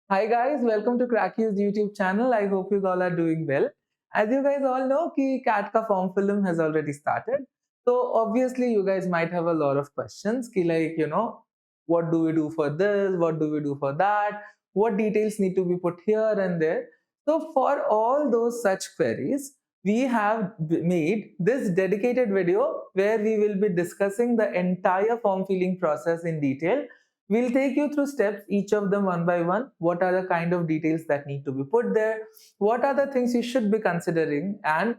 Hi guys, welcome to Cracku's YouTube channel. I hope you all are doing well. As you guys all know, कि CAT का form film has already started. So obviously you guys might have a lot of questions कि what do we do for this, what do we do for that, what details need to be put here and there. So for all those such queries, we have made this dedicated video where we will be discussing the entire form filling process in detail. We'll take you through steps, each of them one by one. What are the kind of details that need to be put there? What are the things you should be considering, and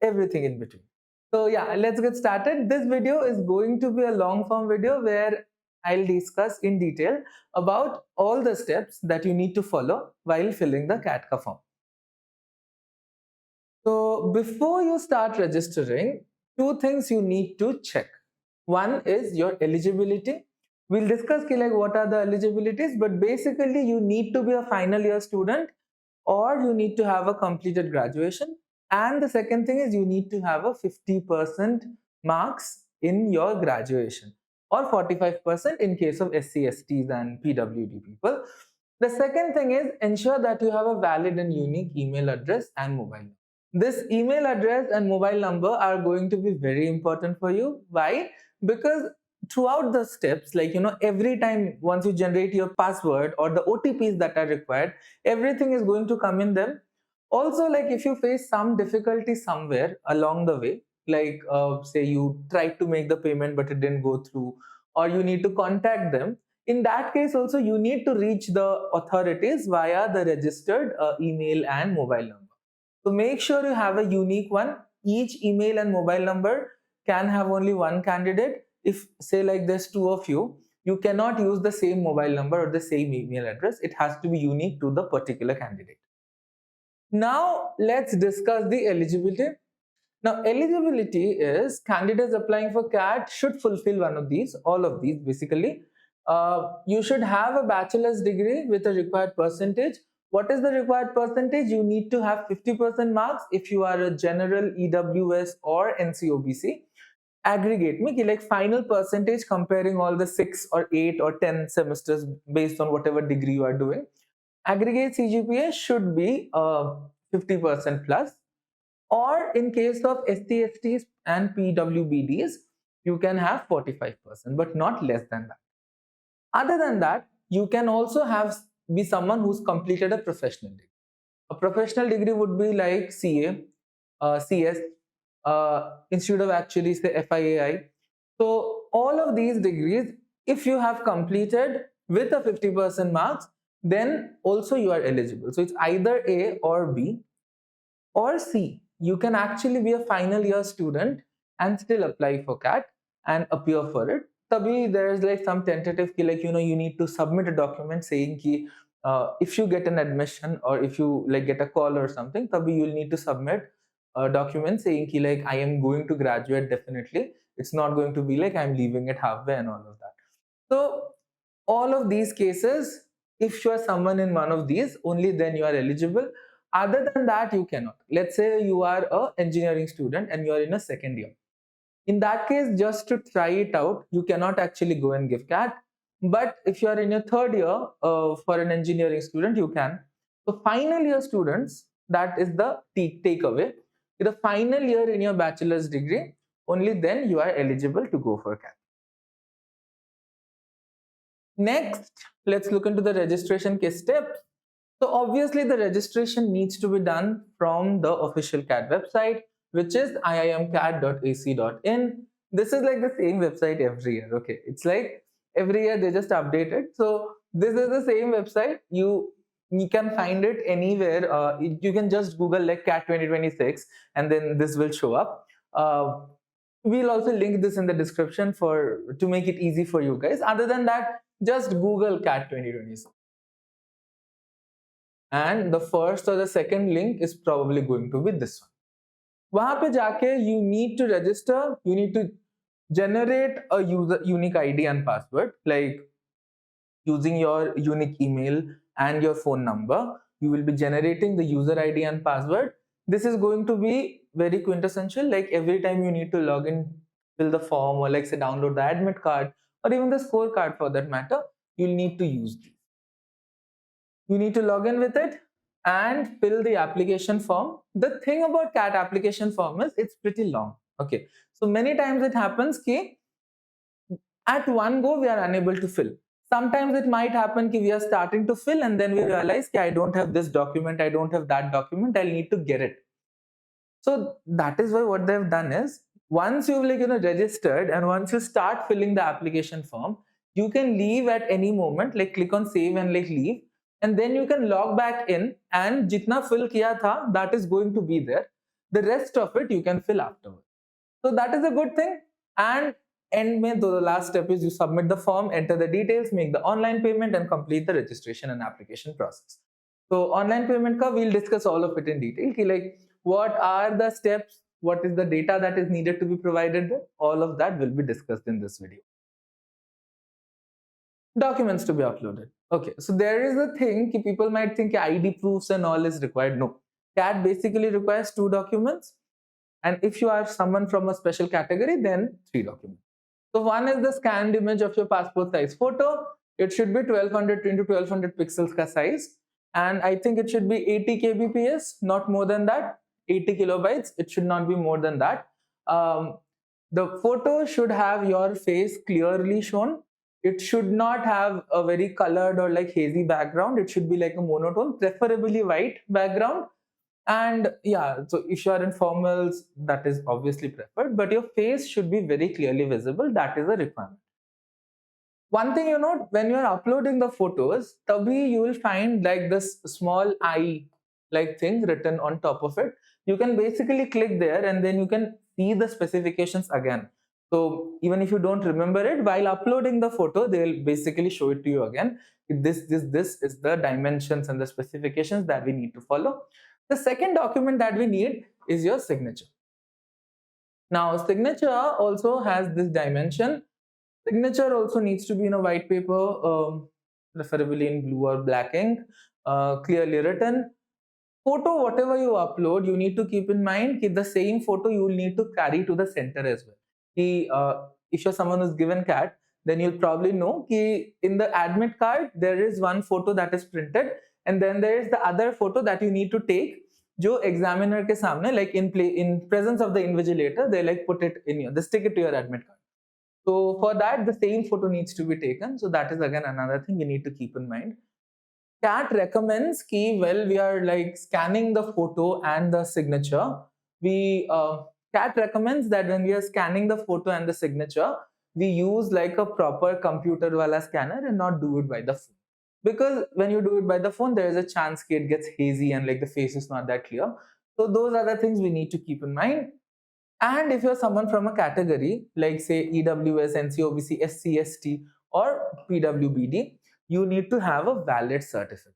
everything in between. So yeah, let's get started. This video is going to be a long form video where I'll discuss in detail about all the steps that you need to follow while filling the CATCA form. So before you start registering, two things you need to check. One is your eligibility. We'll discuss like what are the eligibilities, but basically you need to be a final year student or you need to have a completed graduation. And the second thing is you need to have a 50% marks in your graduation or 45% in case of SC/STs and PWD people. The second thing is ensure that you have a valid and unique email address and mobile number. This email address and mobile number are going to be very important for you. Why? Because throughout the steps, every time once you generate your password or the OTPs that are required, everything is going to come in them. Also, like if you face some difficulty somewhere along the way, like say you tried to make the payment but it didn't go through, or you need to contact them, in that case also you need to reach the authorities via the registered email and mobile number. So make sure you have a unique one. Each email and mobile number can have only one candidate. If say like there's two of you, you cannot use the same mobile number or the same email address. It has to be unique to the particular candidate. Now let's discuss the eligibility. Now eligibility is candidates applying for CAT should fulfill one of these, all of these basically. You should have a bachelor's degree with a required percentage. What is the required percentage? You need to have 50% marks if you are a general EWS or NCOBC. Aggregate me like final percentage comparing all the 6 or 8 or 10 semesters based on whatever degree you are doing. Aggregate CGPA should be 50% plus, or in case of ST/STs and PWBDs, you can have 45%, but not less than that. Other than that, you can also be someone who's completed a professional degree. A professional degree would be like CA, CS, Institute of Actuaries, say FIAI. So all of these degrees, if you have completed with a 50% marks, then also you are eligible. So it's either A or B or C. You can actually be a final year student and still apply for CAT and appear for it. Tabhi there's like some tentative like you need to submit a document saying ki if you get an admission or if you like get a call or something, tabhi you'll need to submit a document saying ki like I am going to graduate definitely. It's not going to be like I'm leaving it halfway and all of that. So all of these cases, if you are someone in one of these, only then you are eligible. Other than that, you cannot. Let's say you are an engineering student and you are in a second year. In that case, just to try it out, you cannot actually go and give CAT. But if you are in your third year for an engineering student, you can. So final year students, that is the takeaway. With the final year in your bachelor's degree, only then you are eligible to go for CAT. Next, let's look into the registration case steps. So obviously the registration needs to be done from the official CAT website, which is iimcat.ac.in. This is like the same website every year. Okay, it's like every year they just update it. So this is the same website. You can find it anywhere. You can just Google like CAT 2026 and then this will show up. We'll also link this in the description to make it easy for you guys. Other than that, just Google CAT 2026. And the first or the second link is probably going to be this one. वहां पे जाके you need to register, you need to generate a unique ID and password, like using your unique email and your phone number. You will be generating the user ID and password. This is going to be very quintessential, like every time you need to log in, fill the form, or like say download the admit card or even the scorecard for that matter, you'll need to use these. You need to log in with it and fill the application form. The thing about CAT application form is it's pretty long. Okay, so many times it happens ki at one go we are unable to fill. Sometimes it might happen ki we are starting to fill and then we realize ki I don't have this document, I don't have that document, I'll need to get it. So that is why what they've done is, once you've registered and once you start filling the application form, you can leave at any moment, like click on save and like leave, and then you can log back in and jitna fill kiya tha, that is going to be there. The rest of it you can fill afterwards. So that is a good thing. And end mein, the last step is you submit the form, enter the details, make the online payment, and complete the registration and application process. So online payment ka we'll discuss all of it in detail. Ki like what are the steps, what is the data that is needed to be provided. All of that will be discussed in this video. Documents to be uploaded. Okay, so there is a thing ki people might think ID proofs and all is required. No, CAT basically requires 2 documents. And if you are someone from a special category, then 3 documents. So one is the scanned image of your passport size photo. It should be 1200 into 1200 pixels ka size. And I think it should be 80 kbps, not more than that. 80 kilobytes, it should not be more than that. The photo should have your face clearly shown. It should not have a very colored or like hazy background. It should be like a monotone, preferably white background. And yeah, so if you are in formals, that is obviously preferred, but your face should be very clearly visible. That is a requirement. One thing you note, when you are uploading the photos, tabhi you will find like this small eye like thing written on top of it. You can basically click there and then you can see the specifications again. So even if you don't remember it, while uploading the photo, they will basically show it to you again. This is the dimensions and the specifications that we need to follow. The second document that we need is your signature. Now, signature also has this dimension. Signature also needs to be in a white paper, preferably in blue or black ink, clearly written. Photo, whatever you upload, you need to keep in mind that the same photo you will need to carry to the center as well. If you're someone who's given CAT, then you'll probably know that in the admit card, there is one photo that is printed, and then there is the other photo that you need to take. Jo examiner ke samne, like in presence of the invigilator, they like put it in they stick it to your admit card. So for that, the same photo needs to be taken. So that is again another thing we need to keep in mind. CAT recommends ki we are like scanning the photo and the signature, CAT recommends that when we are scanning the photo and the signature, we use like a proper computer wala scanner and not do it by the phone. Because when you do it by the phone, there is a chance it gets hazy and like the face is not that clear. So those are the things we need to keep in mind. And if you're someone from a category like say EWS, NCOBC, SCST or PWBD, you need to have a valid certificate.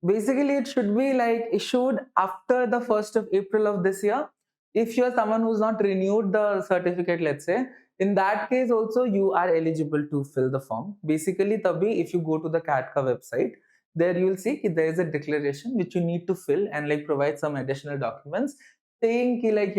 Basically, it should be like issued after the 1st of April of this year. If you're someone who's not renewed the certificate, let's say, in that case also you are eligible to fill the form. Basically, tabhi, if you go to the CATCA website, there you will see there is a declaration which you need to fill and like provide some additional documents saying like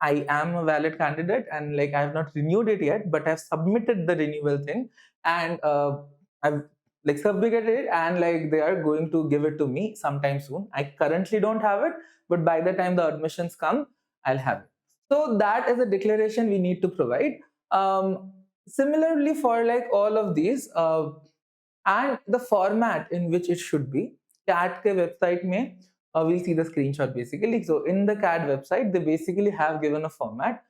I am a valid candidate and like I have not renewed it yet, but I've submitted the renewal thing and I've like submitted it and like they are going to give it to me sometime soon. I currently don't have it, but by the time the admissions come, I'll have it. So that is a declaration we need to provide. Similarly for like all of these and the format in which it should be, CAT ke website mein, we'll see the screenshot basically. So in the CAT website, they basically have given a format.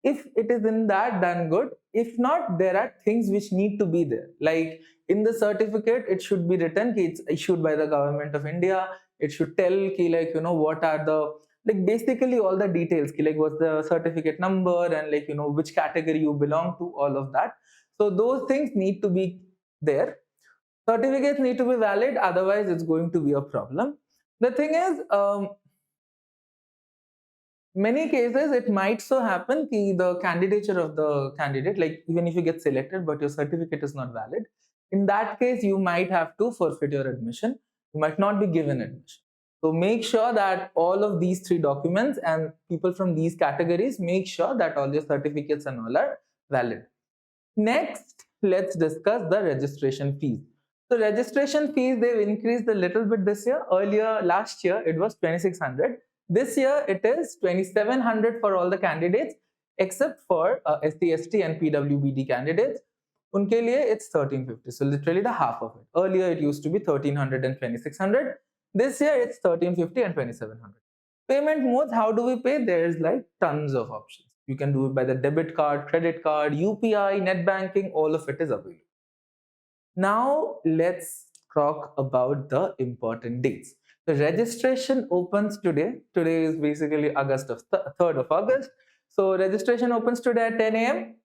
If it is in that, then good. If not, there are things which need to be there. Like in the certificate, it should be written it's issued by the government of India. It should tell like what are the like basically all the details like what's the certificate number and like which category you belong to, all of that. So those things need to be there. Certificates need to be valid, otherwise it's going to be a problem. The thing is, many cases it might so happen that the candidature of the candidate, like even if you get selected but your certificate is not valid, in that case you might have to forfeit your admission. You might not be given admission. So make sure that all of these 3 documents and people from these categories, make sure that all your certificates and all are valid. Next, let's discuss the registration fees. So registration fees, they've increased a little bit this year. Earlier, last year, it was 2,600. This year, it is 2,700 for all the candidates, except for ST, ST and PWBD candidates. Unke liye, it's 1,350. So literally the half of it. Earlier, it used to be 1,300 and 2,600. This year, it's 1,350 and 2,700. Payment modes, how do we pay? There's like tons of options. You can do it by the debit card, credit card, UPI, net banking, all of it is available. Now let's talk about the important dates. The registration opens today. Today is basically August of 3rd of August. So registration opens today at 10 a.m.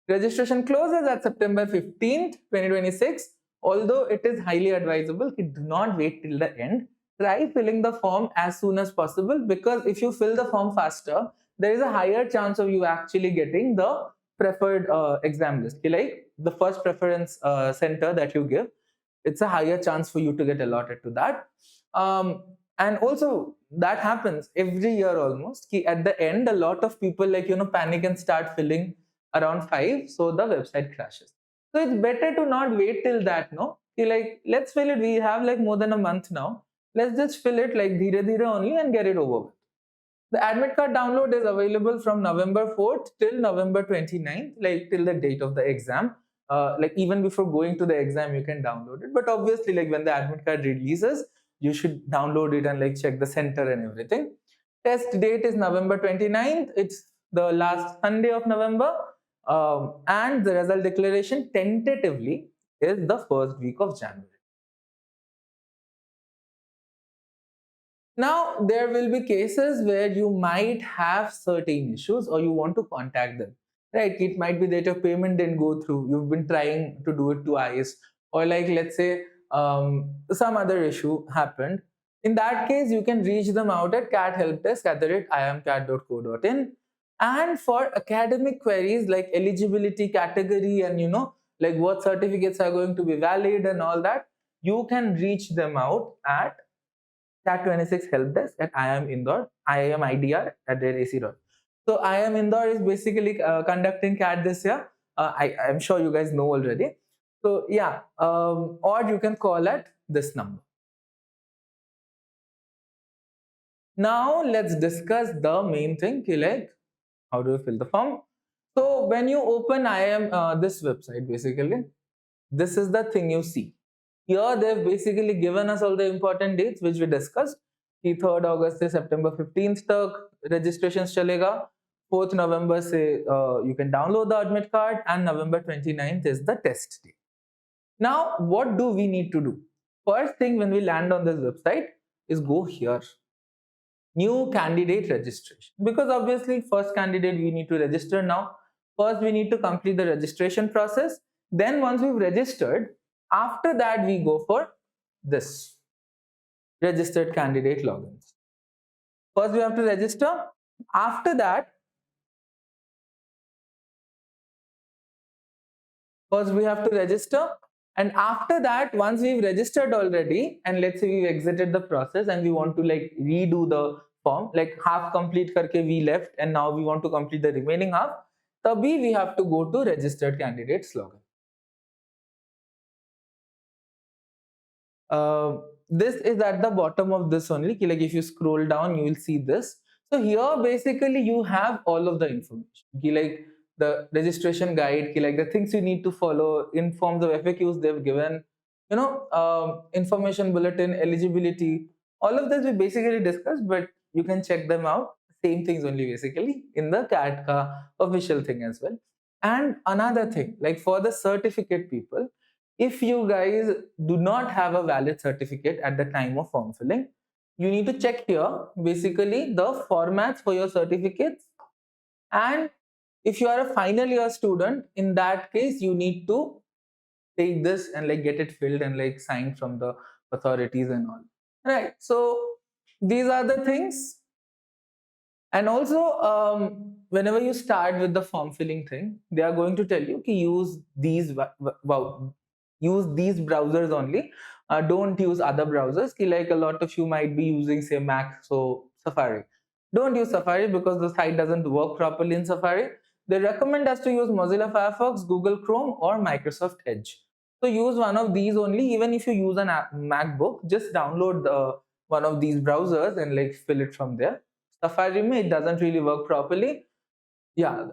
Registration closes at September 15th, 2026. Although it is highly advisable, do not wait till the end. Try filling the form as soon as possible, because if you fill the form faster, there is a higher chance of you actually getting the preferred exam list. Like the first preference center that you give, it's a higher chance for you to get allotted to that. And also that happens every year almost. At the end, a lot of people panic and start filling around 5, so the website crashes. So it's better to not wait till that. No, let's fill it. We have like more than a month now. Let's just fill it like dhire dhire only and get it over with. The admit card download is available from November 4th till November 29th, like till the date of the exam. Like even before going to the exam, you can download it. But obviously, like when the admit card releases, you should download it and like check the center and everything. Test date is November 29th. It's the last Sunday of November. And the result declaration tentatively is the first week of January. Now, there will be cases where you might have certain issues or you want to contact them, right? It might be that your payment didn't go through. You've been trying to do it twice, or like, let's say, some other issue happened. In that case, you can reach them out at cathelpdesk@iamcat.co.in. And for academic queries like eligibility, category, and like what certificates are going to be valid and all that, you can reach them out at Cat26 help desk at IIM Indore, IIMIDR@ac.in. So IIM Indore is basically conducting CAT this year. I'm sure you guys know already. So yeah, or you can call at this number. Now let's discuss the main thing, like how do you fill the form. So when you open IIM this website, basically, this is the thing you see. Here they've basically given us all the important dates which we discussed. 3rd August से September 15th तक registrations चलेगा. 4th November से you can download the admit card, and November 29th is the test day. Now, what do we need to do? First thing when we land on this website is go here. New candidate registration. Because obviously first candidate we need to register now. First we need to complete the registration process. Then once we've registered, after that we go for this registered candidate logins. First we have to register. After that, first we have to register, and after that, once we've registered already, and let's say we've exited the process and we want to like redo the form, like half complete karke we left and now we want to complete the remaining half, tabhi we have to go to registered candidates login. This is at the bottom of this only. Like if you scroll down, you will see this. So here basically you have all of the information. Like the registration guide, like the things you need to follow in forms of FAQs they've given, information bulletin, eligibility, all of this we basically discussed, but you can check them out. Same things only basically in the CAT official thing as well. And another thing, like for the certificate people, if you guys do not have a valid certificate at the time of form filling, you need to check here basically the formats for your certificates. And if you are a final year student, in that case you need to take this and like get it filled and like signed from the authorities and all, right? So these are the things. And also whenever you start with the form filling thing, they are going to tell you to use these browsers only. Don't use other browsers. Like a lot of you might be using say Mac, so Safari. Don't use Safari because the site doesn't work properly in Safari. They recommend us to use Mozilla Firefox, Google Chrome, or Microsoft Edge. So use one of these only. Even if you use an MacBook, just download one of these browsers and like fill it from there. Safari it doesn't really work properly. Yeah,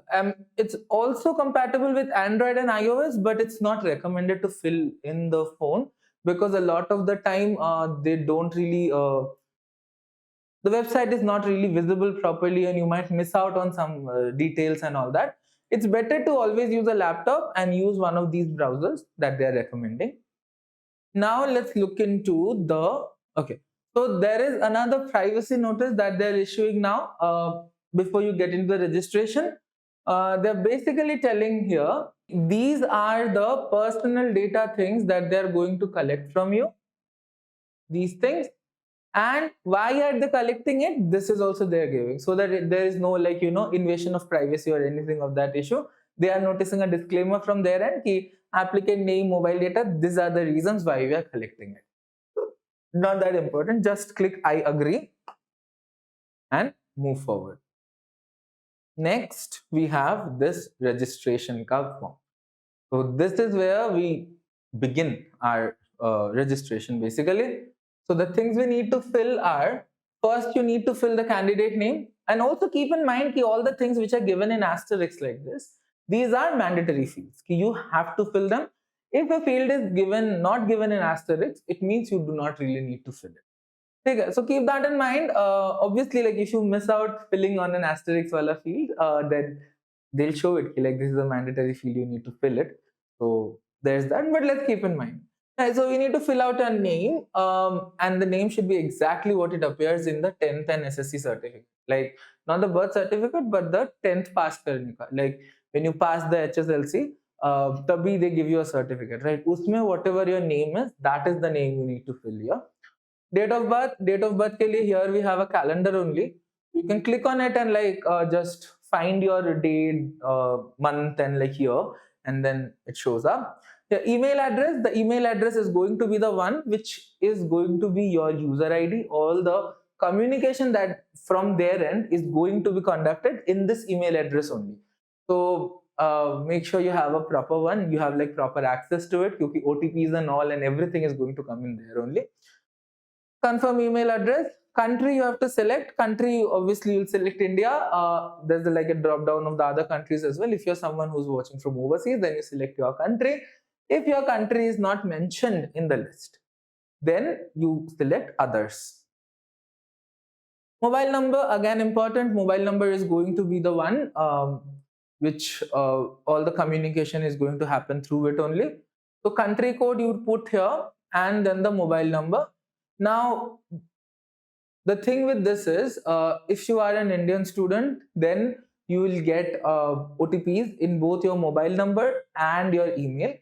it's also compatible with Android and iOS, but it's not recommended to fill in the phone because a lot of the time they don't really the website is not really visible properly and you might miss out on some details and all that. It's better to always use a laptop and use one of these browsers that they're recommending. Now let's look into the, okay, so there is another privacy notice that they're issuing now before you get into the registration. They're basically telling here, these are the personal data things that they're going to collect from you, these things. And why are they collecting it? This is also they're giving, so that there is no like invasion of privacy or anything of that issue. They are noticing a disclaimer from their end ki applicant name, mobile data, these are the reasons why we are collecting it. Not that important, just click I agree and move forward. Next we have this registration card form. So this is where we begin our registration basically. So the things we need to fill are, first you need to fill the candidate name, and also keep in mind that all the things which are given in asterisks like this, these are mandatory fields. You have to fill them. If a field is not given in asterisks, it means you do not really need to fill it. Okay, so keep that in mind. Obviously, like if you miss out filling on an asterisk wala field, then they'll show it like this is a mandatory field, you need to fill it. So there's that, but let's keep in mind. Right, so we need to fill out a name, and the name should be exactly what it appears in the 10th and SSC certificate. Like not the birth certificate, but the 10th pass karne ka. Like when you pass the HSLC, tabhi they give you a certificate, right? Usme whatever your name is, that is the name you need to fill here. Date of birth ke liye here we have a calendar only. You can click on it and like just find your date, month and like year, and then it shows up. The email address, is going to be the one which is going to be your user ID. All the communication that from their end is going to be conducted in this email address only. So make sure you have a proper one, you have like proper access to it, because OTPs and all and everything is going to come in there only. Confirm email address. Country you have to select. Country, obviously you'll select India. There's like a drop down of the other countries as well. If you're someone who's watching from overseas, then you select your country. If your country is not mentioned in the list, then you select others. Mobile number, again important. Mobile number is going to be the one which all the communication is going to happen through it only. So country code you put here and then the mobile number. Now, the thing with this is, if you are an Indian student, then you will get OTPs in both your mobile number and your email.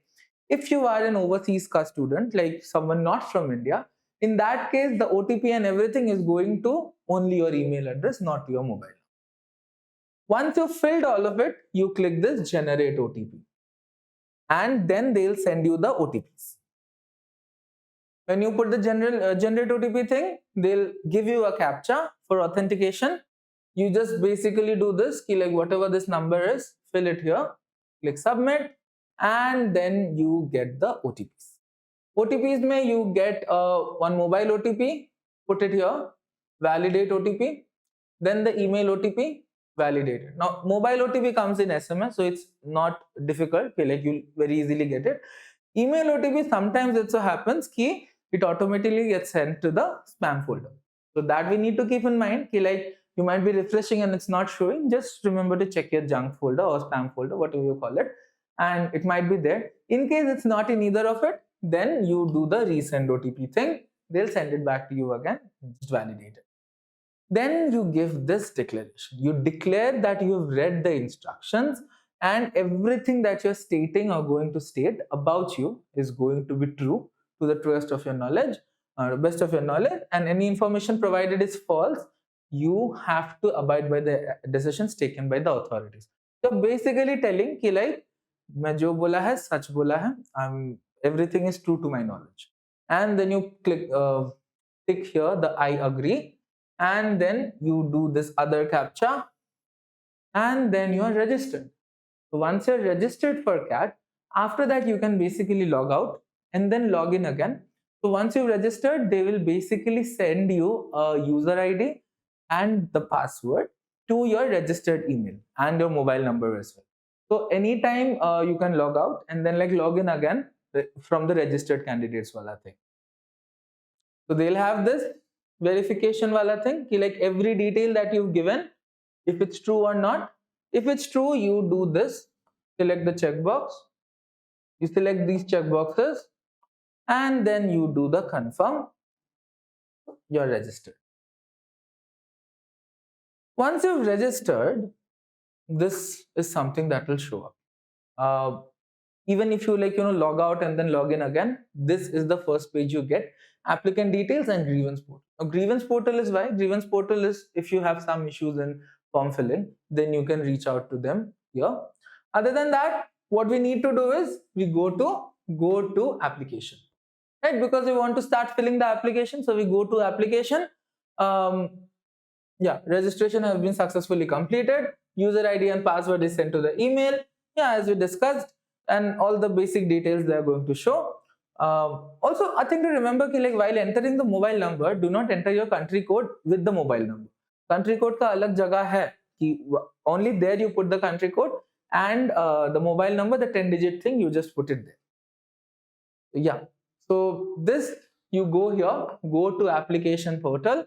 If you are an overseas student, like someone not from India, in that case, the OTP and everything is going to only your email address, not your mobile. Once you've filled all of it, you click this generate OTP. And then they'll send you the OTPs. When you put the generate OTP thing, they'll give you a captcha for authentication. You just basically do this, like whatever this number is, fill it here, click submit, and then you get the OTPs. OTPs may you get one mobile OTP, put it here, validate OTP, then the email OTP, validate it. Now mobile OTP comes in SMS, so it's not difficult, like you'll very easily get it. Email OTP, sometimes it so happens ki it automatically gets sent to the spam folder. So that we need to keep in mind, like you might be refreshing and it's not showing. Just remember to check your junk folder or spam folder, whatever you call it, and it might be there. In case it's not in either of it, then you do the resend OTP thing. They'll send it back to you again, just validate it. Then you give this declaration. You declare that you've read the instructions and everything that you're stating or going to state about you is going to be true to the truest of your knowledge, best of your knowledge, and any information provided is false. You have to abide by the decisions taken by the authorities. So basically telling कि like मैं जो बोला है सच बोला है, everything is true to my knowledge. And then you click tick here the I agree, and then you do this other captcha, and then you are registered. So once you're registered for CAT, after that you can basically log out and then log in again. So once you've registered, they will basically send you a user ID and the password to your registered email and your mobile number as well. So anytime you can log out and then like log in again from the registered candidates wala thing. So they'll have this verification wala thing, ki like every detail that you've given, if it's true or not. If it's true, you do this, select the checkbox, you select these checkboxes, and then you do the confirm, you're registered. Once you've registered, this is something that will show up. Even if you like log out and then log in again, this is the first page you get: applicant details and grievance portal. Now, grievance portal is why grievance portal is if you have some issues in form filling, then you can reach out to them here. Other than that, what we need to do is we go to application, right? Because we want to start filling the application, so we go to application. Yeah, registration has been successfully completed. User ID and password is sent to the email. Yeah, as we discussed, and all the basic details they are going to show. Also, I think to remember कि like while entering the mobile number, do not enter your country code with the mobile number. Country code का अलग जगह है कि only there you put the country code, and the mobile number, the 10-digit thing, you just put it there. Yeah, so this you go here, go to application portal,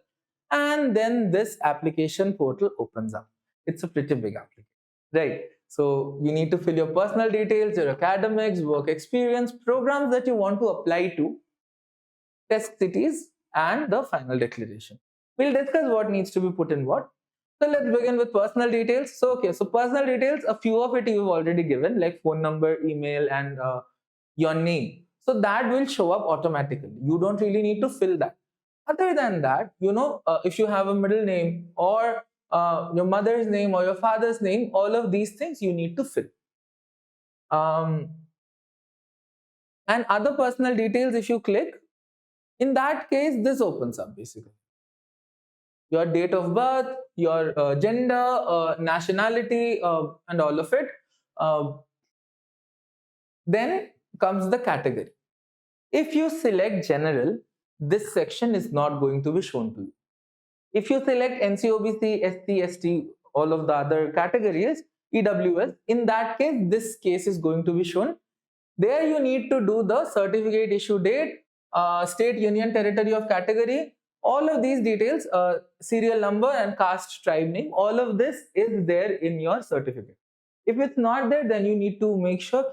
and then this application portal opens up. It's a pretty big application, right? So you need to fill your personal details, your academics, work experience, programs that you want to apply to, test cities, and the final declaration. We'll discuss what needs to be put in what. So let's begin with personal details. So okay, so personal details, a few of it you've already given, like phone number, email, and your name. So that will show up automatically. You don't really need to fill that. Other than that, if you have a middle name or your mother's name or your father's name, all of these things you need to fill. And other personal details, if you click, in that case, this opens up basically. Your date of birth, your gender, nationality, and all of it. Then comes the category. If you select general, this section is not going to be shown to you. If you select NCOBC, SC, ST, all of the other categories, EWS, in that case, this case is going to be shown. There you need to do the certificate issue date, state, union, territory of category, all of these details, serial number and caste, tribe name, all of this is there in your certificate. If it's not there, then you need to make sure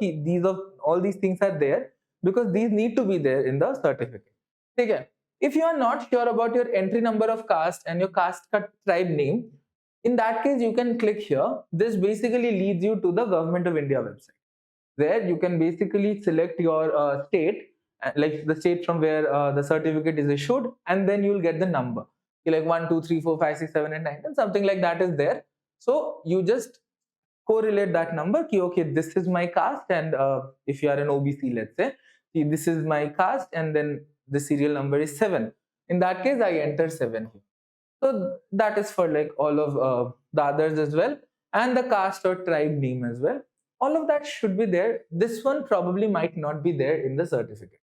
all these things are there, because these need to be there in the certificate. Okay. If you are not sure about your entry number of caste and your caste tribe name, in that case you can click here. This basically leads you to the Government of India website, where you can basically select your state, like the state from where the certificate is issued, and then you'll get the number. Like 1, 2, 3, 4, 5, 6, 7, and 9, and something like that is there. So you just correlate that number. Ki, okay, this is my caste, and if you are an OBC, let's say, this is my caste, and then the serial number is 7. In that case, I enter 7 here. So that is for like all of the others as well, and the caste or tribe name as well. All of that should be there. This one probably might not be there in the certificate,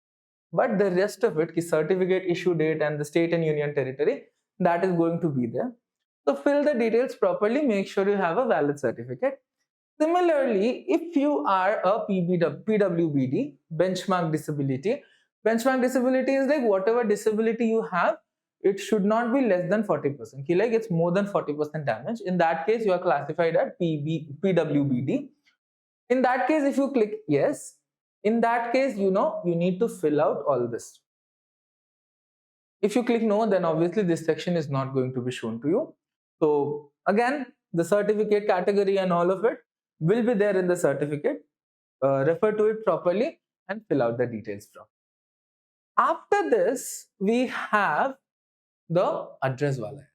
but the rest of it, the certificate issue date and the state and union territory, that is going to be there. So fill the details properly, make sure you have a valid certificate. Similarly, if you are a PWBD, benchmark disability is like whatever disability you have, it should not be less than 40%. Like it's more than 40% damage. In that case, you are classified as PWBD. In that case, if you click yes, in that case, you need to fill out all this. If you click no, then obviously this section is not going to be shown to you. So again, the certificate category and all of it will be there in the certificate. Refer to it properly and fill out the details properly. After this, we have the address wala.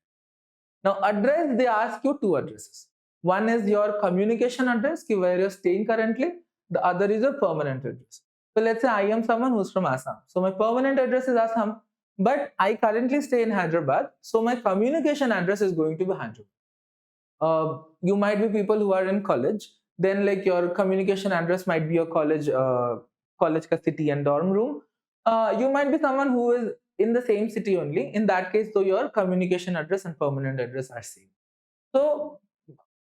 Now address, they ask you 2 addresses. One is your communication address, where you're staying currently. The other is your permanent address. So let's say I am someone who's from Assam. So my permanent address is Assam, but I currently stay in Hyderabad. So my communication address is going to be Hyderabad. You might be people who are in college. Then like your communication address might be your college college ka city and dorm room. You might be someone who is in the same city only. In that case, so your communication address and permanent address are same. So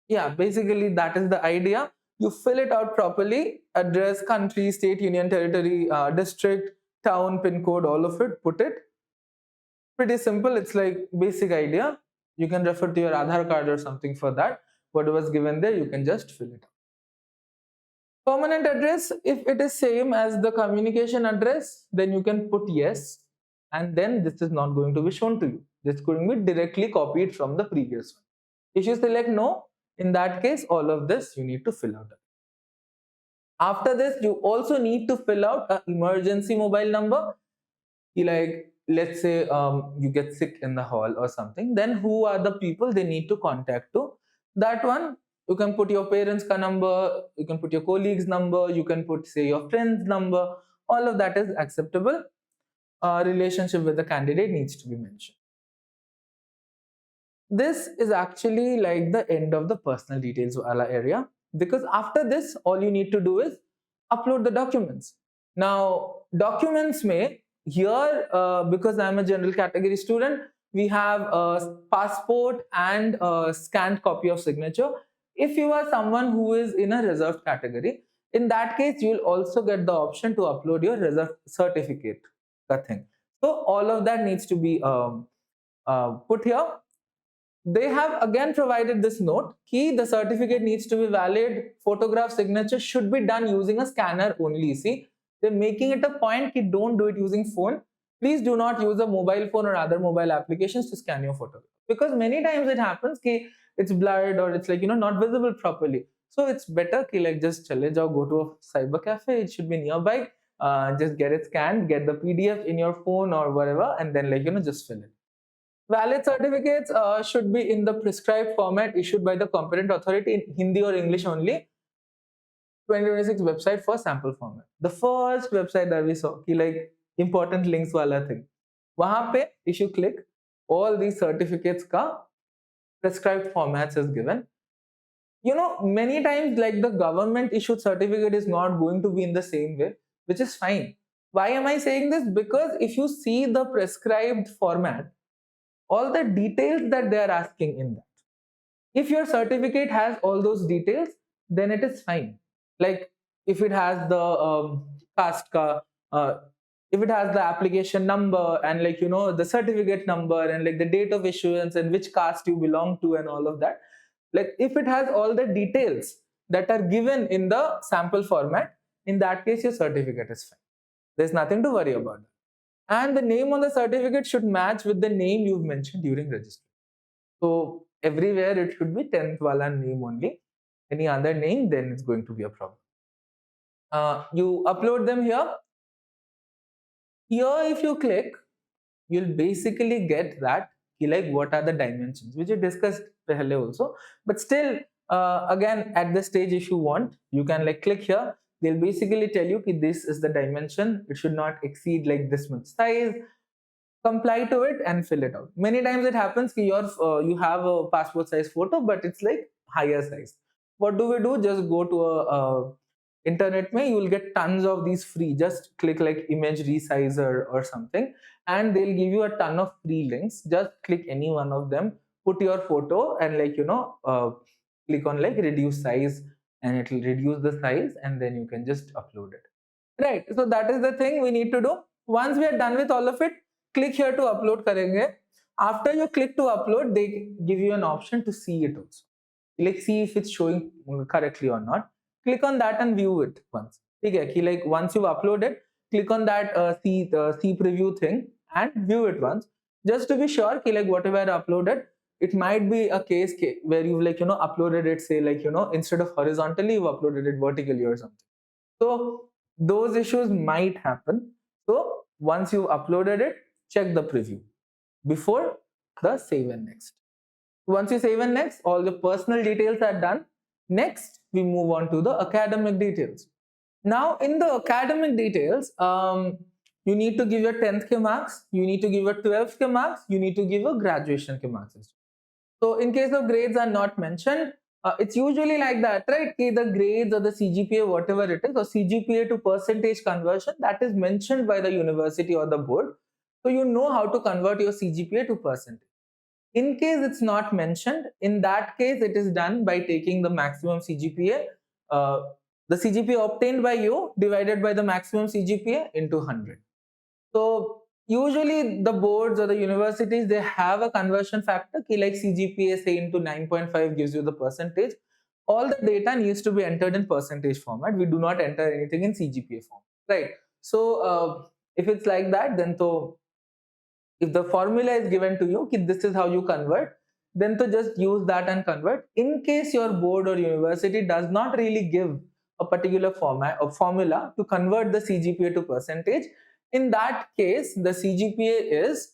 yeah, basically that is the idea. You fill it out properly: address, country, state, union territory, district, town, pin code, all of it, put it. Pretty simple. It's like basic idea. You can refer to your Aadhaar card or something for that. Whatever is given there, you can just fill it out. Permanent address, if it is same as the communication address, then you can put yes, and then this is not going to be shown to you. This is going to be directly copied from the previous one. If you select no, in that case, all of this you need to fill out. After this, you also need to fill out an emergency mobile number. Like, let's say you get sick in the hall or something, then who are the people they need to contact to? That one, you can put your parents' number, you can put your colleagues' number, you can put, say, your friend's number. All of that is acceptable. Relationship with the candidate needs to be mentioned. This is actually like the end of the personal details wala area, because after this, all you need to do is upload the documents. Now, documents may here, because I'm a general category student, we have a passport and a scanned copy of signature. If you are someone who is in a reserved category, in that case, you will also get the option to upload your reserved certificate. Thing. So all of that needs to be put here. They have again provided this note: key the certificate needs to be valid, photograph signature should be done using a scanner only. See, they're making it a point ki don't do it using phone. Please do not use a mobile phone or other mobile applications to scan your photograph, because many times it happens ki it's blurred or it's like not visible properly. So it's better ki like just chale jao, go to a cyber cafe, it should be nearby, just get it scanned, get the PDF in your phone or whatever, and then just fill it. Valid certificates should be in the prescribed format issued by the competent authority in Hindi or English only. 2026 website for sample format. The first website that we saw, like important links wala thing. Wahan pe, if you click, all these certificates ka prescribed formats is given. Many times like the government issued certificate is not going to be in the same way, which is fine. Why am I saying this? Because if you see the prescribed format, all the details that they are asking in that, if your certificate has all those details, then it is fine. Like if it has the caste ka, if it has the application number and the certificate number and like the date of issuance and which caste you belong to and all of that, like if it has all the details that are given in the sample format, in that case your certificate is fine. There's nothing to worry about. And the name on the certificate should match with the name you've mentioned during registration. So everywhere it should be 10th wala name only. Any other name, then it's going to be a problem. You upload them here. Here, if you click, you'll basically get that like what are the dimensions, which we discussed pehle also. But still, again, at this stage, if you want, you can like click here. They'll basically tell you that this is the dimension. It should not exceed like this much size. Comply to it and fill it out. Many times it happens that you have a passport size photo, but it's like higher size. What do we do? Just go to a internet mein, you will get tons of these free. Just click like image resizer or something, and they'll give you a ton of free links. Just click any one of them, put your photo, and click on like reduce size, and it will reduce the size, and then you can just upload it. Right. So that is the thing we need to do. Once we are done with all of it, click here to upload karenge. After you click to upload, they give you an option to see it also. Like see if it's showing correctly or not. Click on that and view it once. Okay, like once you've uploaded, click on that see preview thing and view it once. Just to be sure, like whatever I uploaded, it might be a case where you've uploaded it, say instead of horizontally, you've uploaded it vertically or something. So those issues might happen. So once you've uploaded it, check the preview before the save and next. Once you save and next, all the personal details are done. Next, we move on to the academic details. Now, in the academic details, you need to give your 10th ke marks, you need to give your 12th ke marks, you need to give a graduation ke marks. So in case of grades are not mentioned, It's usually like that, right? The grades or the CGPA, whatever it is, or CGPA to percentage conversion, that is mentioned by the university or the board. So you know how to convert your CGPA to percentage. In case it's not mentioned, in that case, it is done by taking the maximum CGPA, the CGPA obtained by you divided by the maximum CGPA into 100. So usually the boards or the universities, they have a conversion factor, like CGPA say into 9.5 gives you the percentage. All the data needs to be entered in percentage format. We do not enter anything in CGPA form, right? So if it's like that, then so if the formula is given to you, this is how you convert, then to just use that and convert. In case your board or university does not really give a particular format or formula to convert the CGPA to percentage, in that case, the CGPA is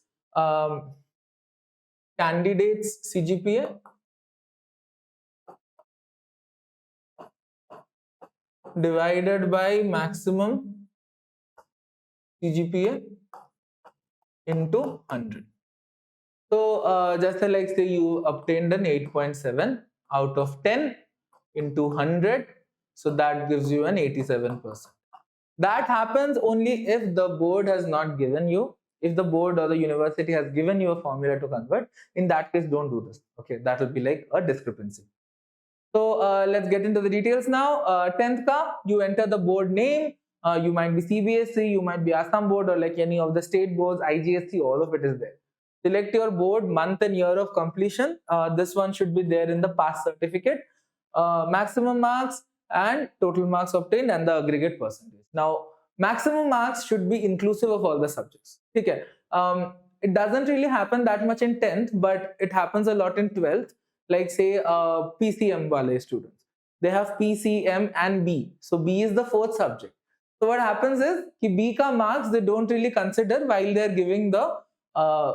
candidates CGPA divided by maximum CGPA into 100. So just like say you obtained an 8.7 out of 10 into 100, so that gives you an 87%. That happens only if the board has not given you, if the board or the university has given you a formula to convert. In that case, don't do this. Okay, that will be like a discrepancy. So let's get into the details now. 10th ka, you enter the board name. You might be CBSE, you might be Assam board, or like any of the state boards, IGSC, all of it is there. Select your board, month and year of completion. This one should be there in the pass certificate. Maximum marks and total marks obtained and the aggregate percentage. Now, maximum marks should be inclusive of all the subjects. Okay. It doesn't really happen that much in 10th, but it happens a lot in 12th. Like say PCM wale students, they have PCM and B. So B is the fourth subject. So what happens is ki B ka marks they don't really consider while they are giving the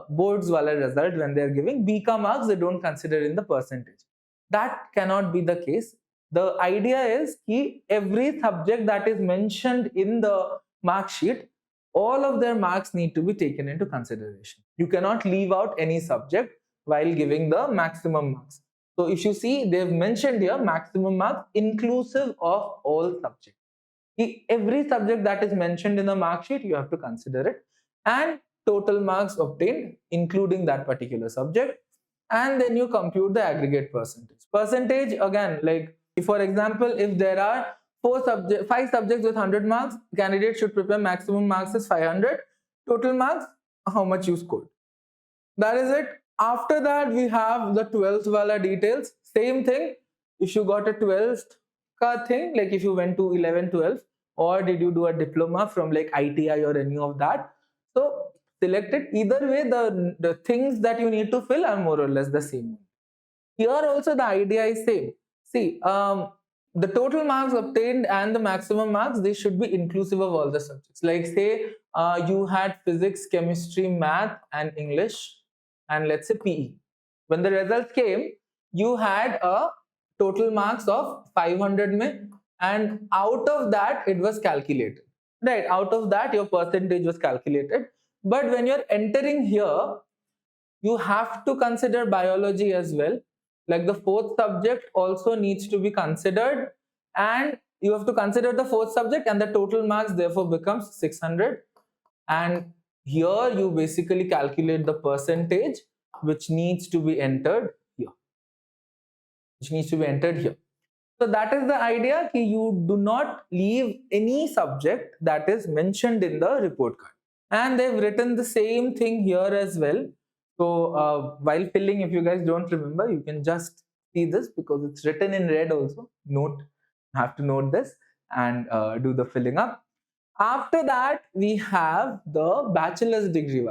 boards wala result. When they are giving B ka marks, they don't consider in the percentage. That cannot be the case. The idea is ki every subject that is mentioned in the mark sheet, all of their marks need to be taken into consideration. You cannot leave out any subject while giving the maximum marks. So if you see, they've mentioned here maximum marks inclusive of all subjects. Every subject that is mentioned in the mark sheet, you have to consider it, and total marks obtained including that particular subject, and then you compute the aggregate percentage. Percentage again, like for example, if there are 5 subjects with 100 marks, candidate should prepare maximum marks is 500, total marks how much you scored. That is it. After that, we have the 12th wala details. Same thing. If you got a 12th ka thing, like if you went to 11, 12, or did you do a diploma from like ITI or any of that. So select it. Either way, the things that you need to fill are more or less the same. Here also the idea is same. See, the total marks obtained and the maximum marks, they should be inclusive of all the subjects. Like say you had physics, chemistry, math and English, and let's say PE. When the results came, you had a total marks of 500 mein, and out of that it was calculated. Right, out of that your percentage was calculated. But when you're entering here, you have to consider biology as well. Like the fourth subject also needs to be considered, and you have to consider the fourth subject, and the total marks therefore becomes 600. And here you basically calculate the percentage which needs to be entered here. So that is the idea, that you do not leave any subject that is mentioned in the report card. And they've written the same thing here as well. So while filling, if you guys don't remember, you can just see this because it's written in red also. Have to note this and do the filling up. After that, we have the bachelor's degree.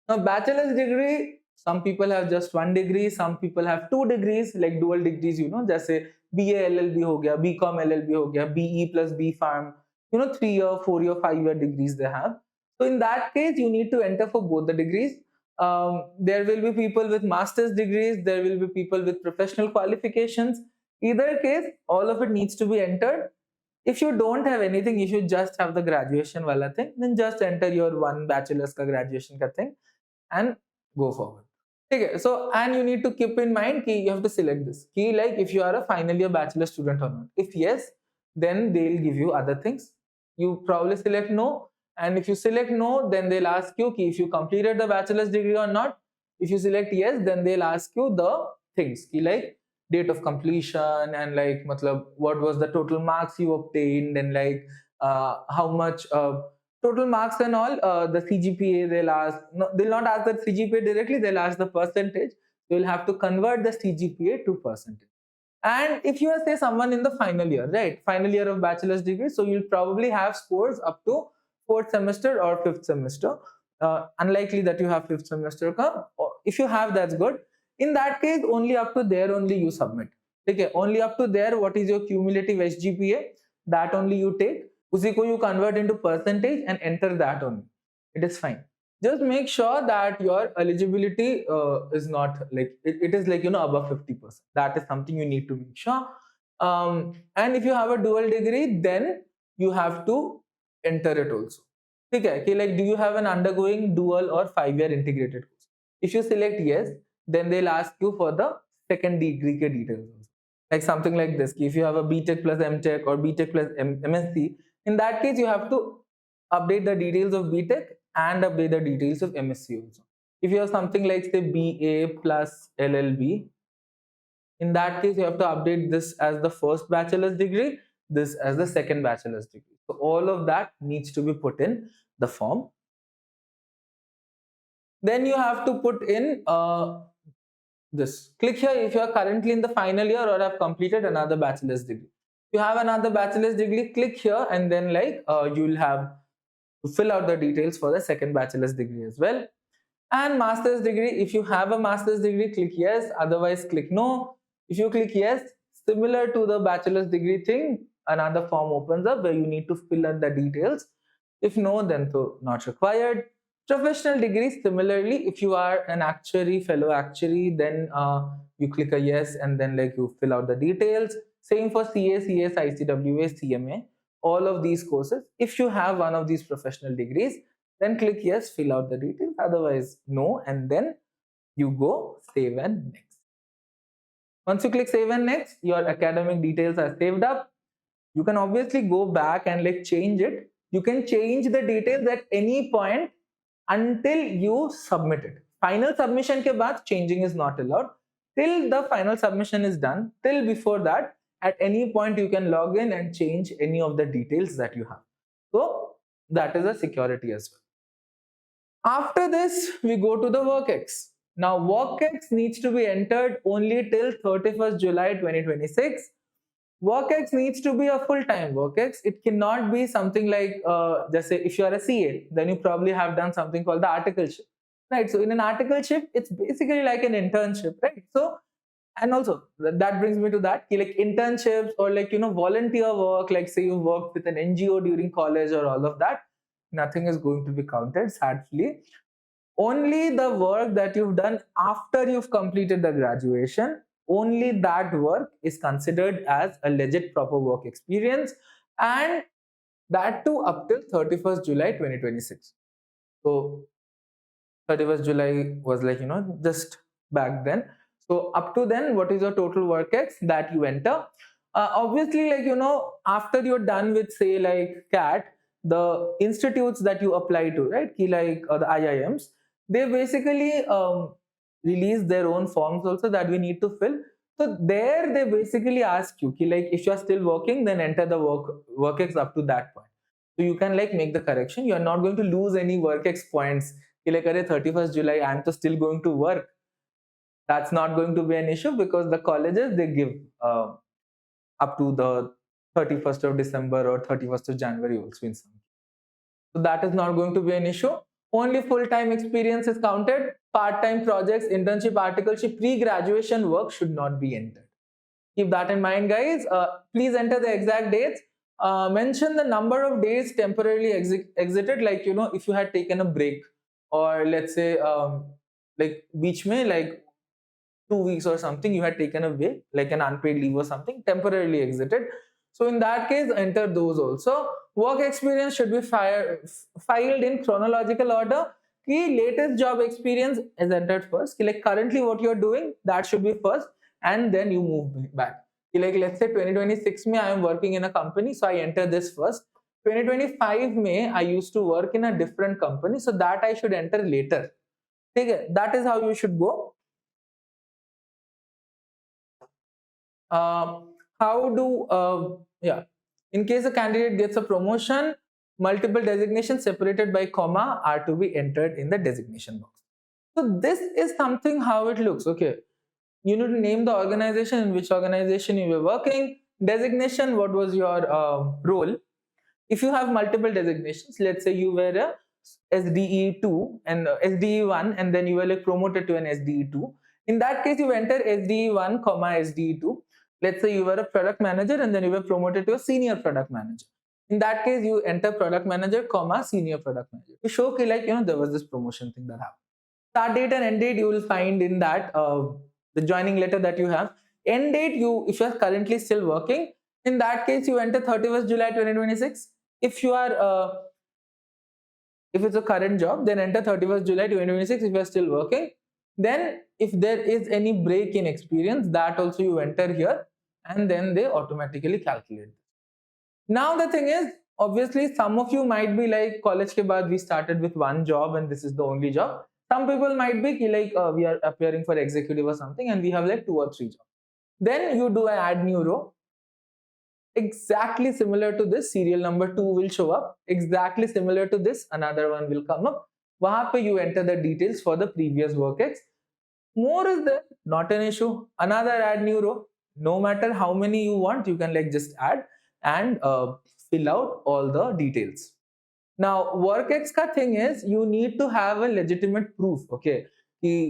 Now, bachelor's degree, some people have just 1 degree, some people have 2 degrees, like dual degrees, just say BA LLB ho gaya, BCom LLB ho gaya, BE plus B Farm, 3-year, 4-year, 5-year degrees they have. So in that case, you need to enter for both the degrees. There will be people with master's degrees, there will be people with professional qualifications. Either case, all of it needs to be entered. If you don't have anything, if you just have the graduation wala thing, then just enter your 1 bachelor's ka graduation ka thing and go forward. Okay, so and you need to keep in mind you have to select this key, like if you are a final year bachelor student or not. If yes, then they'll give you other things. You probably select no, and if you select no, then they'll ask you if you completed the bachelor's degree or not. If you select yes, then they'll ask you the things like date of completion and like matlab, what was the total marks you obtained, and like how much total marks and all, the CGPA they'll ask. No, they'll not ask the CGPA directly, they'll ask the percentage. You'll have to convert the CGPA to percentage. And if you are, say, someone in the final year, right, final year of bachelor's degree, so you'll probably have scores up to fourth semester or fifth semester. Unlikely that you have fifth semester come. If you have, that's good. In that case, only up to there only you submit. Okay, only up to there, what is your cumulative SGPA, that only you take. उसी को you convert into percentage and enter that only. It is fine. Just make sure that your eligibility is not like it is like above 50%. That is something you need to make sure. And if you have a dual degree, then you have to enter it also. Okay, like do you have an undergoing dual or 5-year integrated course? If you select yes, then they'll ask you for the second degree details. Like something like this. If you have a BTech plus MTech or BTech plus MSc, in that case, you have to update the details of BTech and update the details of MSc also. If you have something like say BA plus LLB, in that case, you have to update this as the first bachelor's degree, this as the second bachelor's degree. So all of that needs to be put in the form. Then you have to put in this. Click here if you are currently in the final year or have completed another bachelor's degree. If you have another bachelor's degree, click here, and then like you'll have to fill out the details for the second bachelor's degree as well. And master's degree, if you have a master's degree, click yes, otherwise click no. If you click yes, similar to the bachelor's degree thing, another form opens up where you need to fill out the details. If no, then so not required. Professional degree, similarly, if you are an actuary, fellow actuary, then you click a yes, and then like you fill out the details. Same for CA, CS, ICWA, CMA, all of these courses. If you have one of these professional degrees, then click yes, fill out the details, otherwise no, and then you go save and next. Once you click save and next, your academic details are saved up. You can obviously go back and like change it. You can change the details at any point until you submit it. Final submission ke baad changing is not allowed. Till the final submission is done, till before that, at any point you can log in and change any of the details that you have. So that is a security as well. After this, we go to the WorkX. Now, WorkX needs to be entered only till 31st July 2026. WorkX needs to be a full-time WorkX. It cannot be something like, just say if you are a CA, then you probably have done something called the articleship, right? So in an articleship, it's basically like an internship, right? So, and also that brings me to that, like internships or like, volunteer work, like say you worked with an NGO during college or all of that, nothing is going to be counted, sadly. Only the work that you've done after you've completed the graduation, only that work is considered as a legit proper work experience, and that too up till 31st July 2026. So 31st July was like, just back then. So up to then, what is your total work ex that you enter? Obviously, like, after you're done with say like CAT, the institutes that you apply to, right? Like the IIMs, they basically release their own forms also that we need to fill. So there they basically ask you, like if you are still working, then enter the work up to that point. So you can like make the correction. You are not going to lose any work ex points. Like 31st July, I'm still going to work. That's not going to be an issue because the colleges they give up to the 31st of December or 31st of January also in some. So that is not going to be an issue. Only full-time experience is counted. Part-time projects, internship, articleship, pre-graduation work should not be entered. Keep that in mind, guys. Please enter the exact dates. Mention the number of days temporarily exited, like, if you had taken a break, or let's say like beach mein, like 2 weeks or something, you had taken a break, like an unpaid leave or something, temporarily exited. So in that case, enter those also. Work experience should be filed in chronological order. latest job experience is entered first. Like currently what you're doing, that should be first, and then you move back. Like let's say 2026 May I am working in a company, so I enter this first. 2025 May I used to work in a different company, so that I should enter later. Okay, that is how you should go. How do in case a candidate gets a promotion, multiple designations separated by comma are to be entered in the designation box. So this is something how it looks. Okay, you need to name the organization, in which organization you were working, designation, what was your role. If you have multiple designations, let's say you were a SDE2 and SDE1, and then you were like promoted to an SDE2. In that case, you enter SDE1, SDE2. Let's say you were a product manager and then you were promoted to a senior product manager. In that case, you enter product manager, senior product manager to show like there was this promotion thing that happened. Start date and end date you will find in that the joining letter that you have. End date, if you are currently still working, in that case you enter 31st July 2026. If you are if it's a current job, then enter 31st July 2026 if you are still working. Then if there is any break in experience, that also you enter here, and then they automatically calculate. Now the thing is, obviously some of you might be like, college ke baad we started with one job and this is the only job. Some people might be like we are appearing for executive or something and we have like 2 or 3 jobs. Then you do an add new row. Exactly similar to this, serial number 2 will show up. Exactly similar to this, another one will come up. Wahan pe you enter the details for the previous work. More is there, not an issue. Another add new row. No matter how many you want, you can like just add and fill out all the details. Now, WorkX ka thing is, you need to have a legitimate proof. Okay,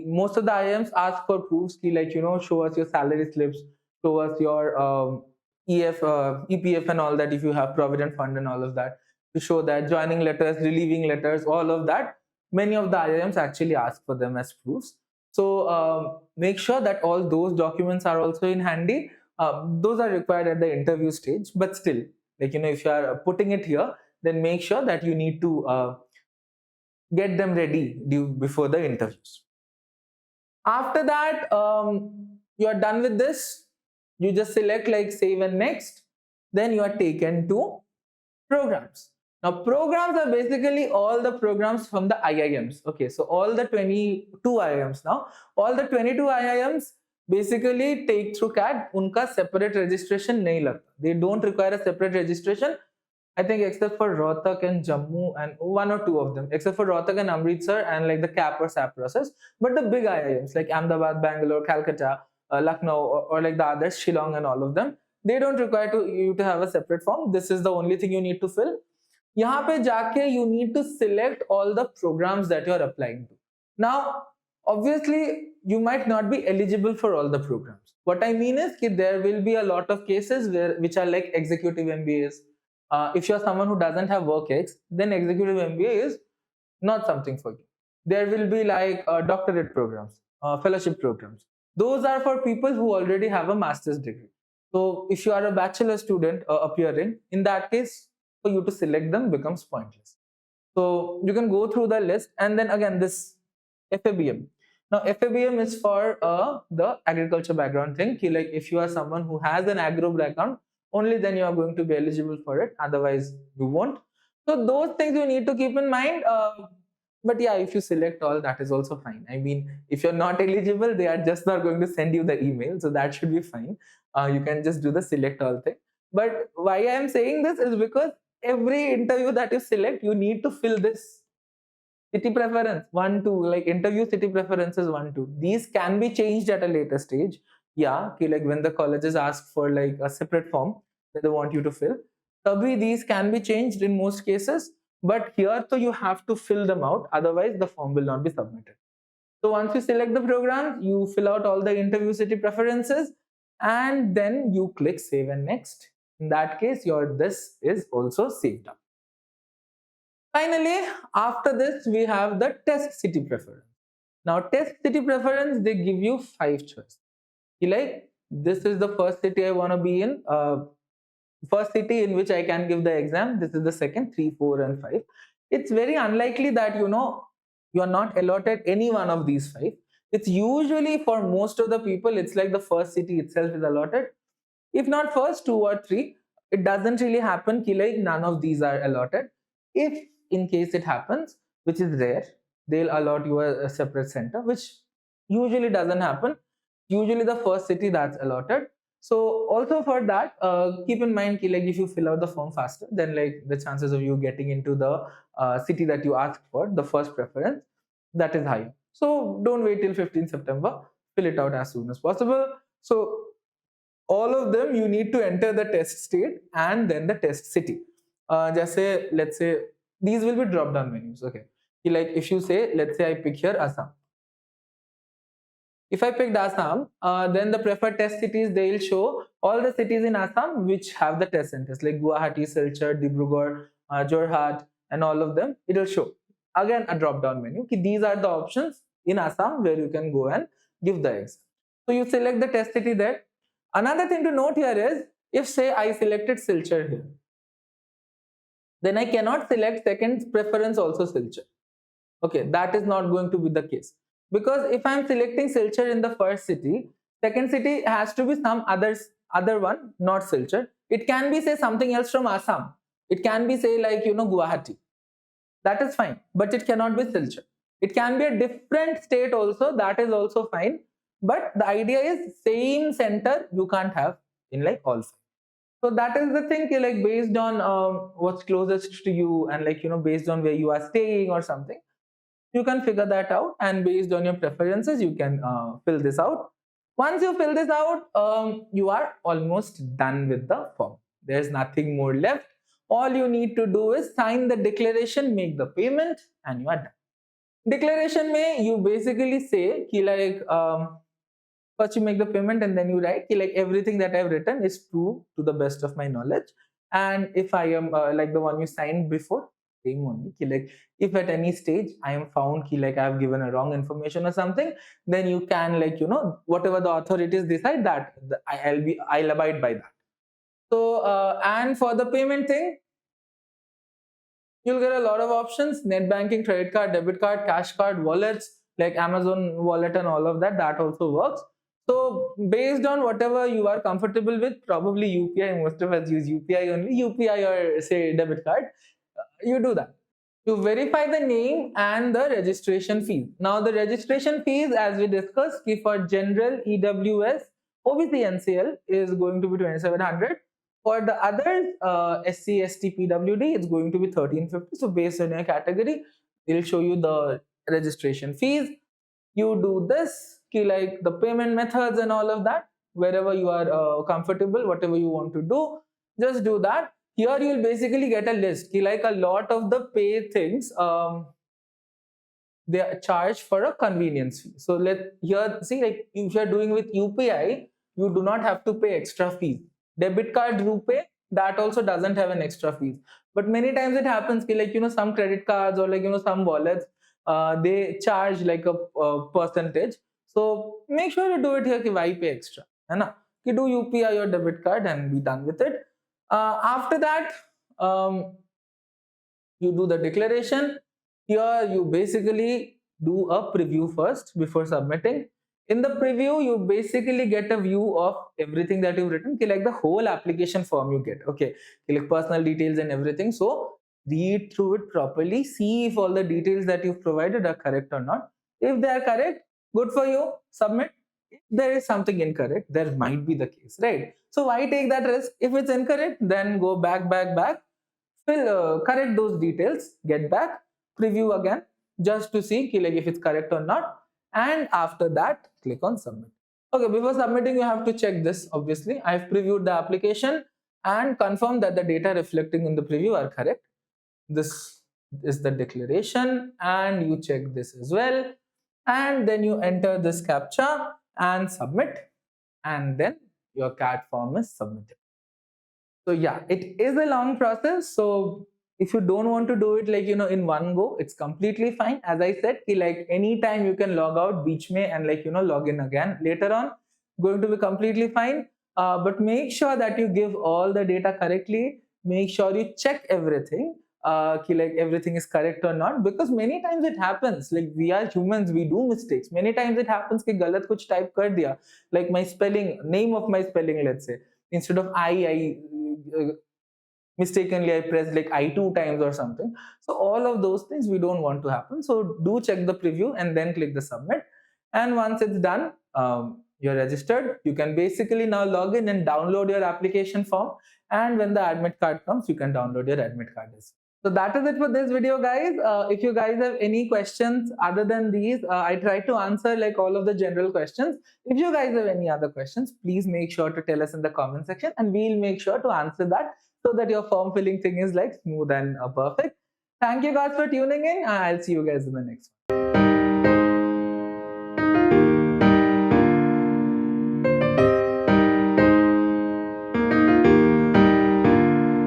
most of the IIMs ask for proofs. Like show us your salary slips, show us your EPF and all that. If you have provident fund and all of that, to show that joining letters, relieving letters, all of that. Many of the IIMs actually ask for them as proofs. So make sure that all those documents are also in handy. Those are required at the interview stage, but still, like if you are putting it here, then make sure that you need to get them ready before the interviews. After that, you are done with this. You just select like save and next. Then you are taken to programs. Now, programs are basically all the programs from the IIMs. Okay, so all the 22 IIMs now, all the 22 IIMs basically take through CAT. Unka separate registration nahi lagta. They don't require a separate registration. I think except for Rohtak and Jammu and 1 or 2 of them, except for Rohtak and Amritsar and like the CAP or SAP process. But the big IIMs like Ahmedabad, Bangalore, Calcutta, Lucknow, or like the others, Shillong and all of them, they don't require you to have a separate form. This is the only thing you need to fill. Yahan pe jaake you need to select all the programs that you are applying to. Now, obviously, you might not be eligible for all the programs. What I mean is that there will be a lot of cases which are like executive MBAs. If you're someone who doesn't have WorkX, then executive MBA is not something for you. There will be like doctorate programs, fellowship programs. Those are for people who already have a master's degree. So if you are a bachelor student appearing, in that case, for you to select them becomes pointless. So you can go through the list, and then again this FABM. Now FABM is for the agriculture background thing. Like if you are someone who has an agro background, only then you are going to be eligible for it. Otherwise, you won't. So those things you need to keep in mind. But yeah, if you select all, that is also fine. I mean, if you're not eligible, they are just not going to send you the email, so that should be fine. You can just do the select all thing. But why I am saying this is because every interview that you select, you need to fill this city preference 1 2, like interview city preferences 1 2. These can be changed at a later stage. Yeah, okay, like when the colleges ask for like a separate form that they want you to fill, tabhi these can be changed in most cases. But here, so you have to fill them out, otherwise the form will not be submitted. So once you select the program, you fill out all the interview city preferences, and then you click save and next. In that case, your this is also saved up. Finally, after this, we have the test city preference. Now, test city preference, they give you 5 choices. Like, this is the first city I want to be in. First city in which I can give the exam. This is the second, 3, 4, and 5. It's very unlikely that You are not allotted any one of these 5. It's usually for most of the people, it's like the first city itself is allotted. If not first, 2 or 3, it doesn't really happen. Like none of these are allotted. If in case it happens, which is rare, they'll allot you a separate center, which usually doesn't happen. Usually the first city that's allotted. So also for that, keep in mind like if you fill out the form faster, then like the chances of you getting into the city that you asked for, the first preference, that is high. So don't wait till 15 September. Fill it out as soon as possible. So all of them you need to enter the test state and then the test city. Just say, let's say these will be drop down menus. Okay, like if you say, let's say I pick here Assam. If I picked Assam, then the preferred test cities, they will show all the cities in Assam which have the test centers like Guwahati, Silchar, Dibrugarh, Jorhat, and all of them. It will show again a drop down menu. These are the options in Assam where you can go and give the exam. So you select the test city there. Another thing to note here is, if say I selected Silchar here, then I cannot select second preference also Silchar. Okay, that is not going to be the case. Because if I'm selecting Silchar in the first city, second city has to be some other one, not Silchar. It can be say something else from Assam. It can be say like Guwahati. That is fine, but it cannot be Silchar. It can be a different state also. That is also fine. But the idea is same center you can't have in like all 5. So that is the thing, like based on what's closest to you and like based on where you are staying or something, you can figure that out, and based on your preferences you can fill this out. Once you fill this out, you are almost done with the form. There's nothing more left. All you need to do is sign the declaration, make the payment, and you are done. Declaration may you basically say like first you make the payment and then you write like everything that I've written is true to the best of my knowledge, and if I am like the one you signed before, same only. Like if at any stage I am found like I have given a wrong information or something, then you can like whatever the authorities decide, that I'll abide by that. So and for the payment thing, you'll get a lot of options: net banking, credit card, debit card, cash card, wallets like Amazon wallet and all of that. That also works. So based on whatever you are comfortable with, probably UPI, most of us use UPI only, UPI or say debit card, you do that. You verify the name and the registration fees. Now the registration fees, as we discussed, for general EWS, OBC NCL is going to be 2700. For the others, SC, ST, PWD, it's going to be 1350. So based on your category, it'll show you the registration fees. You do this, like the payment methods and all of that, wherever you are comfortable, whatever you want to do, just do that. Here you'll basically get a list. Like a lot of the pay things, they are charged for a convenience fee. So here see, like if you're doing with UPI, you do not have to pay extra fees. Debit card, RuPay, that also doesn't have an extra fees. But many times it happens like some credit cards or like some wallets, they charge like a percentage. So make sure you do it here. Why pay extra? You do UPI or debit card and be done with it. After that, you do the declaration. Here you basically do a preview first before submitting. In the preview, you basically get a view of everything that you've written, like the whole application form you get. Okay, like personal details and everything. So read through it properly, see if all the details that you've provided are correct or not. If they are correct, good for you, submit. If there is something incorrect, there might be the case, right? So why take that risk? If it's incorrect, then go back, correct those details, get back, preview again, just to see like if it's correct or not, and after that click on submit. Okay, before submitting you have to check this. Obviously I have previewed the application and confirmed that the data reflecting in the preview are correct. This is the declaration, and you check this as well, and then you enter this captcha and submit, and then your CAT form is submitted. So yeah, it is a long process. So if you don't want to do it like in one go, it's completely fine. As I said, like anytime you can log out beach may and like log in again later on, going to be completely fine. But make sure that you give all the data correctly. Make sure you check everything. like everything is correct or not, because many times it happens, like we are humans, we do mistakes. Many times it happens कि गलत कुछ type कर दिया, like my spelling, name of my spelling, let's say, instead of I mistakenly I pressed like I two times or something. So all of those things we don't want to happen. So do check the preview and then click the submit. And once it's done, you're registered. You can basically now log in and download your application form. And when the admit card comes, you can download your admit card as well. So that is it for this video, guys. If you guys have any questions other than these, I try to answer like all of the general questions. If you guys have any other questions, please make sure to tell us in the comment section, and we'll make sure to answer that, so that your form filling thing is like smooth and perfect. Thank you guys for tuning in. I'll see you guys in the next one.